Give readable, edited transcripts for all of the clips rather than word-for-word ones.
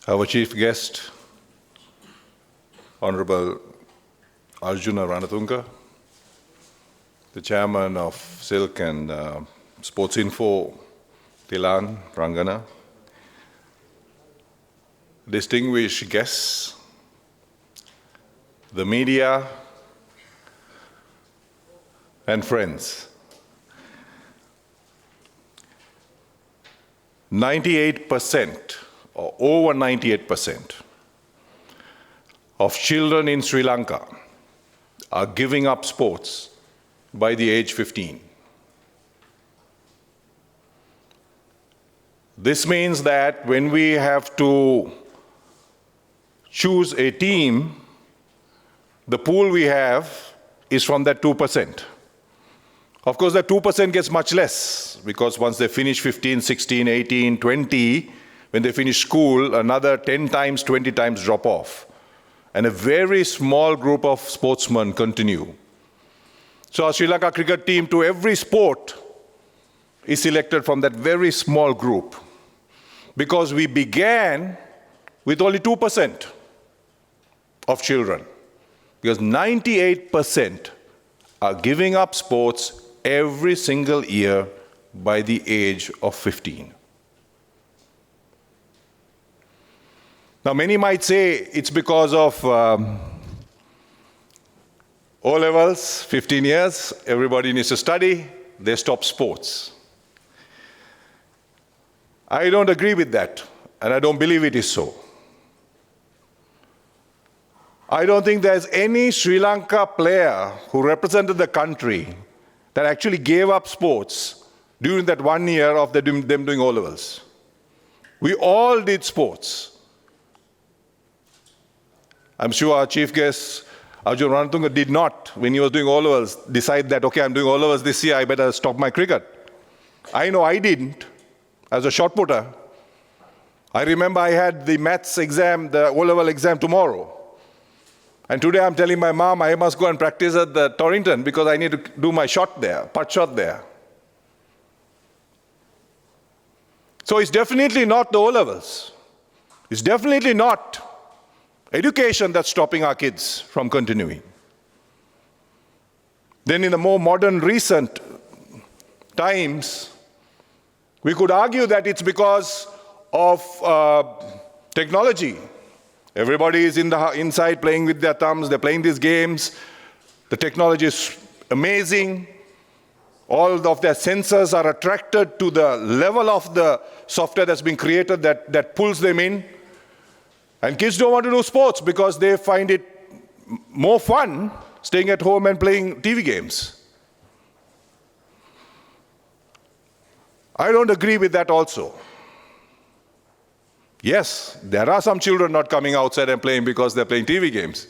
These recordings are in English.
Our chief guest, Honorable Arjuna Ranatunga, the chairman of Silk and SportsInfo, Tilan Rangana, distinguished guests, the media, and friends. 98% or over 98% of children in Sri Lanka are giving up sports by the age 15. This means that when we have to choose a team, the pool we have is from that 2%. Of course, that 2% gets much less because once they finish 15, 16, 18, 20, when they finish school, another 10 times, 20 times drop off. And a very small group of sportsmen continue. So our Sri Lanka cricket team, to every sport, is selected from that very small group. Because we began with only 2% of children. Because 98% are giving up sports every single year by the age of 15. Now, many might say it's because of O-levels, 15 years, everybody needs to study, they stop sports. I don't agree with that, and I don't believe it is so. I don't think there's any Sri Lanka player who represented the country that actually gave up sports during that 1 year of them doing O-levels. We all did sports. I'm sure our chief guest, Arjuna Ranatunga, did not, when he was doing O-levels, decide that, okay, I'm doing O-levels this year, I better stop my cricket. I know I didn't, as a shot putter. I remember I had the maths exam, the O-level exam tomorrow. And today I'm telling my mom I must go and practice at the Torrington because I need to do my shot there, putt shot there. So it's definitely not the O-levels. It's definitely not education that's stopping our kids from continuing. Then in the more modern, recent times, we could argue that it's because of technology. Everybody is inside playing with their thumbs, they're playing these games. The technology is amazing. All of their sensors are attracted to the level of the software that's been created that pulls them in. And kids don't want to do sports because they find it more fun staying at home and playing TV games. I don't agree with that also. Yes, there are some children not coming outside and playing because they're playing TV games.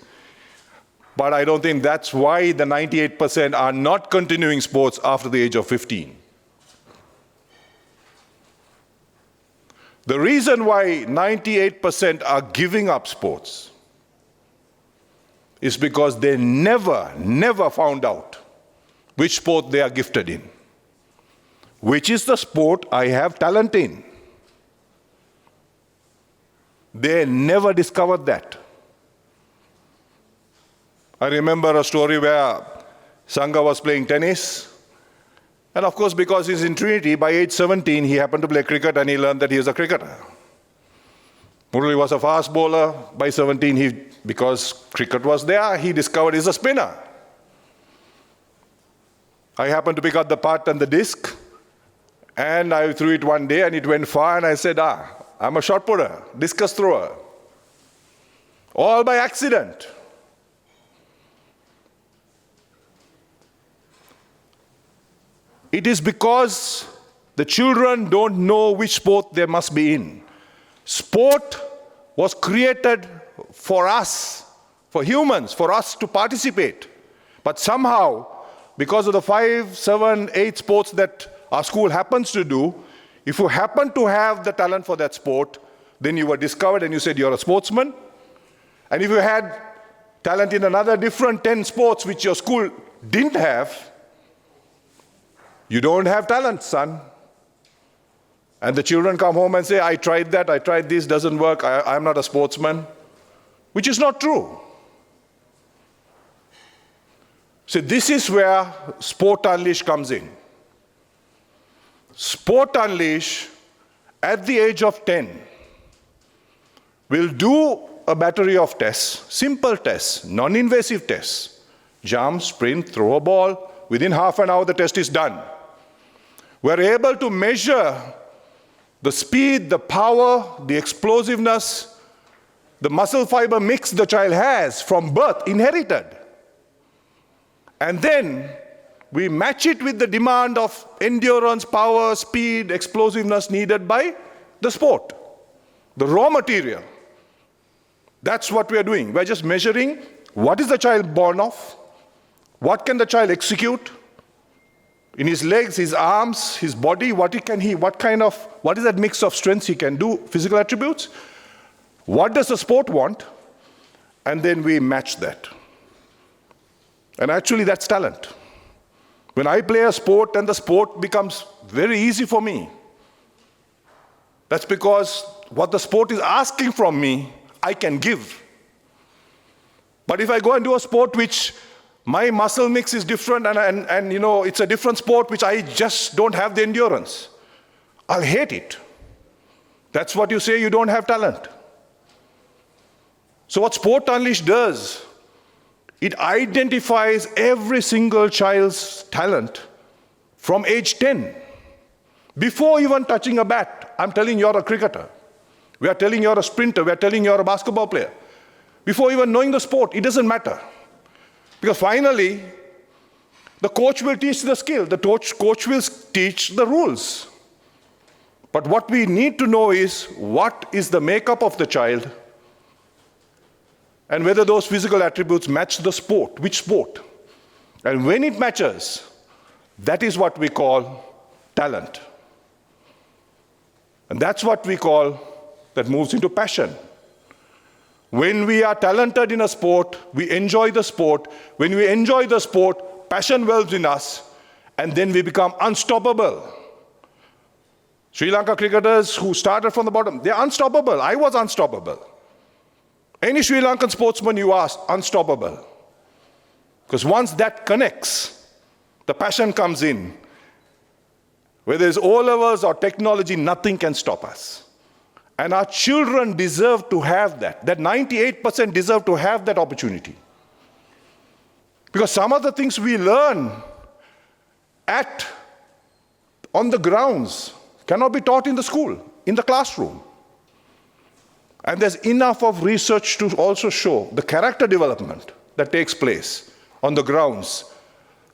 But I don't think that's why the 98% are not continuing sports after the age of 15. The reason why 98% are giving up sports is because they never found out which sport they are gifted in. Which is the sport I have talent in. They never discovered that. I remember a story where Sangha was playing tennis. And of course, because he's in Trinity, by age 17, he happened to play cricket and he learned that he was a cricketer. Murali was a fast bowler. By 17, because cricket was there, he discovered he's a spinner. I happened to pick up the putt and the disc, and I threw it one day and it went far, and I said, I'm a shot putter, discus thrower. All by accident. It is because the children don't know which sport they must be in. Sport was created for us, for humans, for us to participate. But somehow, because of the 5, 7, 8 sports that our school happens to do, if you happen to have the talent for that sport, then you were discovered and you said you're a sportsman. And if you had talent in another different 10 sports which your school didn't have, you don't have talent, son. And the children come home and say, I tried that, I tried this, doesn't work, I'm not a sportsman, which is not true. So this is where Sport Unleash comes in. Sport Unleash, at the age of 10, will do a battery of tests, simple tests, non-invasive tests. Jump, sprint, throw a ball. Within half an hour, the test is done. We're able to measure the speed, the power, the explosiveness, the muscle fiber mix the child has from birth, inherited. And then we match it with the demand of endurance, power, speed, explosiveness needed by the sport, the raw material. That's what we are doing. We're just measuring what is the child born of, what can the child execute in his legs, his arms, his body, what is that mix of strengths he can do, physical attributes, what does the sport want, and then we match that. And actually that's talent. When I play a sport and the sport becomes very easy for me, that's because what the sport is asking from me, I can give. But if I go and do a sport which my muscle mix is different and it's a different sport which I just don't have the endurance, I'll hate it. That's what you say, you don't have talent. So what Sport Unleash does, it identifies every single child's talent from age 10. Before even touching a bat, I'm telling you're a cricketer. We are telling you're a sprinter. We are telling you're a basketball player. Before even knowing the sport, it doesn't matter. Because finally, the coach will teach the skill. The coach will teach the rules. But what we need to know is what is the makeup of the child and whether those physical attributes match the sport, which sport. And when it matches, that is what we call talent. And that's what we call, that moves into passion. When we are talented in a sport, we enjoy the sport. When we enjoy the sport, passion wells in us, and then we become unstoppable. Sri Lanka cricketers who started from the bottom, they're unstoppable. I was unstoppable. Any Sri Lankan sportsman you ask, unstoppable. Because once that connects, the passion comes in. Whether it's O-levels or technology, nothing can stop us. And our children deserve to have that. That 98% deserve to have that opportunity. Because some of the things we learn on the grounds cannot be taught in the school, in the classroom. And there's enough of research to also show the character development that takes place on the grounds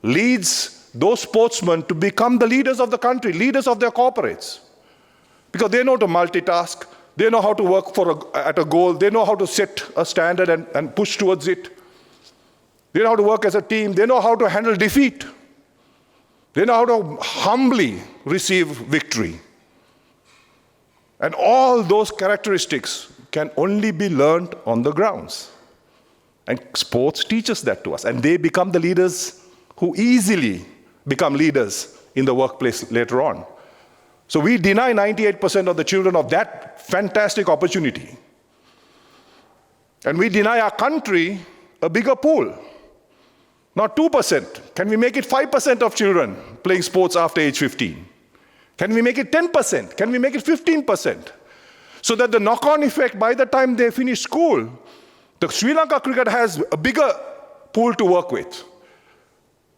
leads those sportsmen to become the leaders of the country, leaders of their corporates. Because they know to multitask, they know how to work at a goal, they know how to set a standard and push towards it. They know how to work as a team, they know how to handle defeat. They know how to humbly receive victory. And all those characteristics can only be learned on the grounds. And sports teaches that to us. And they become the leaders who easily become leaders in the workplace later on. So we deny 98% of the children of that fantastic opportunity. And we deny our country a bigger pool. Not 2%. Can we make it 5% of children playing sports after age 15? Can we make it 10%? Can we make it 15%? So that the knock-on effect, by the time they finish school, the Sri Lanka cricket has a bigger pool to work with.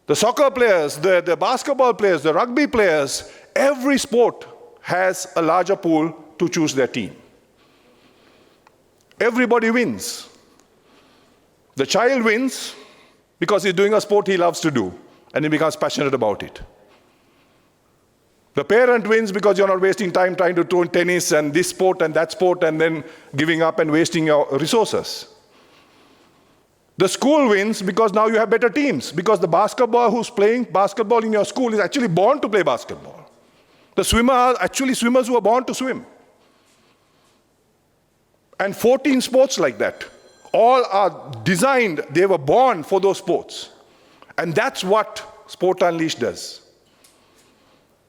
The soccer players, the basketball players, the rugby players, every sport has a larger pool to choose their team. Everybody wins. The child wins because he's doing a sport he loves to do, and he becomes passionate about it. The parent wins because you're not wasting time trying to do tennis and this sport and that sport and then giving up and wasting your resources. The school wins because now you have better teams, because the basketball who's playing basketball in your school is actually born to play basketball. The swimmer are actually swimmers who are born to swim. And 14 sports like that. All are designed, they were born for those sports. And that's what Sport Unleashed does.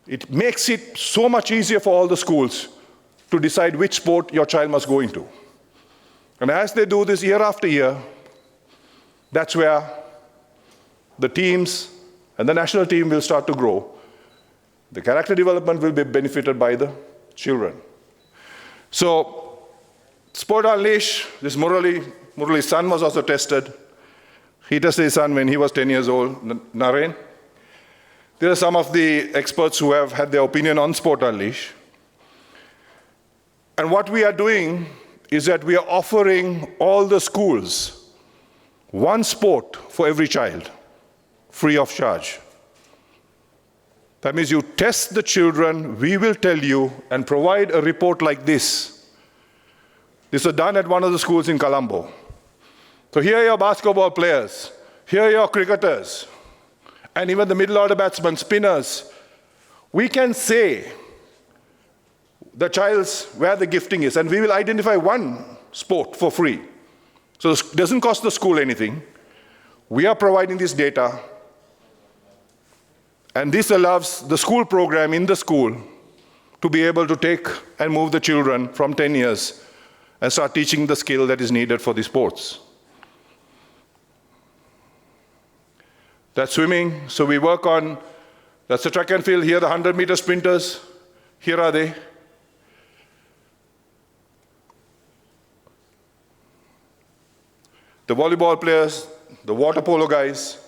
It makes it so much easier for all the schools to decide which sport your child must go into. And as they do this year after year, that's where the teams and the national team will start to grow. The character development will be benefited by the children. So, Sport Unleash, this Murali's son was also tested. He tested his son when he was 10 years old, Naren. There are some of the experts who have had their opinion on Sport Unleash. And what we are doing is that we are offering all the schools one sport for every child, free of charge. That means you test the children, we will tell you, and provide a report like this. This was done at one of the schools in Colombo. So here are your basketball players, here are your cricketers, and even the middle order batsmen, spinners. We can say the child's where the gifting is, and we will identify one sport for free. So it doesn't cost the school anything. We are providing this data, and this allows the school program in the school to be able to take and move the children from 10 years and start teaching the skill that is needed for the sports. That's swimming, so we work on, that's the track and field, here are the 100-meter sprinters, here are they. The volleyball players, the water polo guys.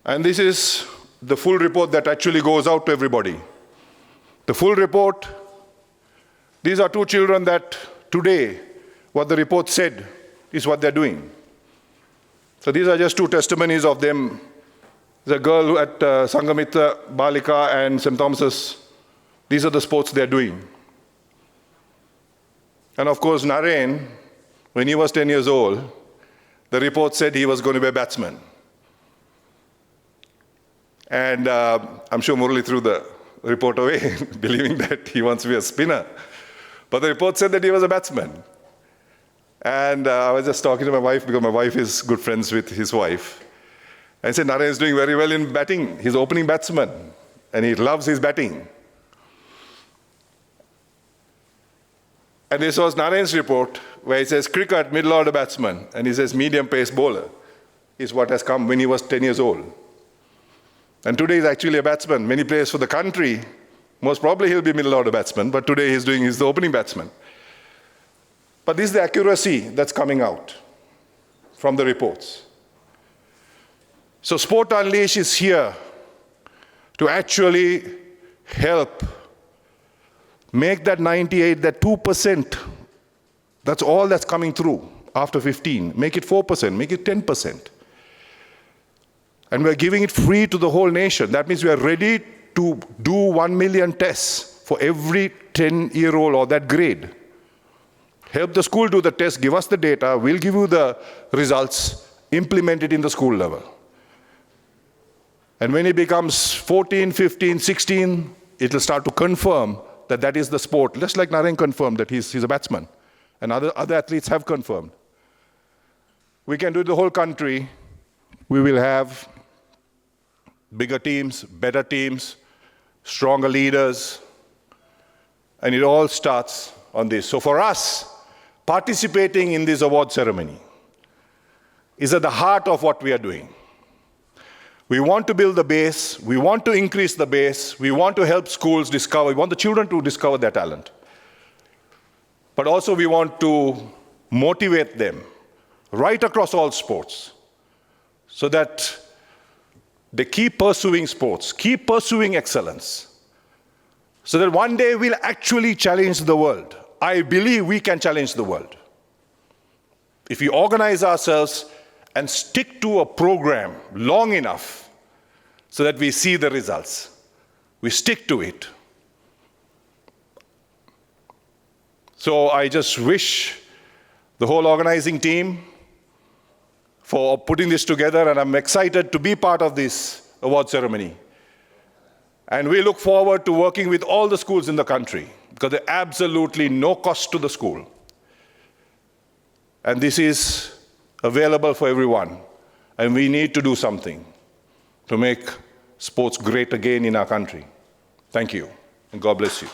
And this is the full report that actually goes out to everybody. The full report, these are two children that today, what the report said is what they're doing. So these are just two testimonies of them. The girl at Sangamitra, Balika and St. Thomas's, these are the sports they're doing. And of course, Naren, when he was 10 years old, the report said he was going to be a batsman. And I'm sure Murali threw the report away, believing that he wants to be a spinner. But the report said that he was a batsman. And I was just talking to my wife, because my wife is good friends with his wife. And I said, Naren is doing very well in batting. He's opening batsman, and he loves his batting. And this was Naren's report, where he says cricket, middle order batsman, and he says medium pace bowler is what has come when he was 10 years old. And today he's actually a batsman. Many players for the country, most probably he'll be middle order batsman, but today he's the opening batsman. But this is the accuracy that's coming out from the reports. So Sport Unleash is here to actually help make that 98, that 2%, that's all that's coming through after 15. Make it 4%, make it 10%. And we're giving it free to the whole nation. That means we are ready to do 1 million tests for every 10-year-old or that grade. Help the school do the test, give us the data, we'll give you the results, implement it in the school level. And when it becomes 14, 15, 16, it will start to confirm that that is the sport, just like Naren confirmed that he's a batsman. And other athletes have confirmed. We can do the whole country. We will have bigger teams, better teams, stronger leaders, and it all starts on this. So for us, participating in this award ceremony is at the heart of what we are doing. We want to build the base, we want to increase the base, we want to help schools discover, we want the children to discover their talent. But also we want to motivate them right across all sports so that they keep pursuing sports, keep pursuing excellence, so that one day we'll actually challenge the world. I believe we can challenge the world. If we organize ourselves and stick to a program long enough so that we see the results, we stick to it. So I just wish the whole organizing team for putting this together, and I'm excited to be part of this award ceremony. And we look forward to working with all the schools in the country, because there's absolutely no cost to the school. And this is available for everyone. And we need to do something to make sports great again in our country. Thank you, and God bless you.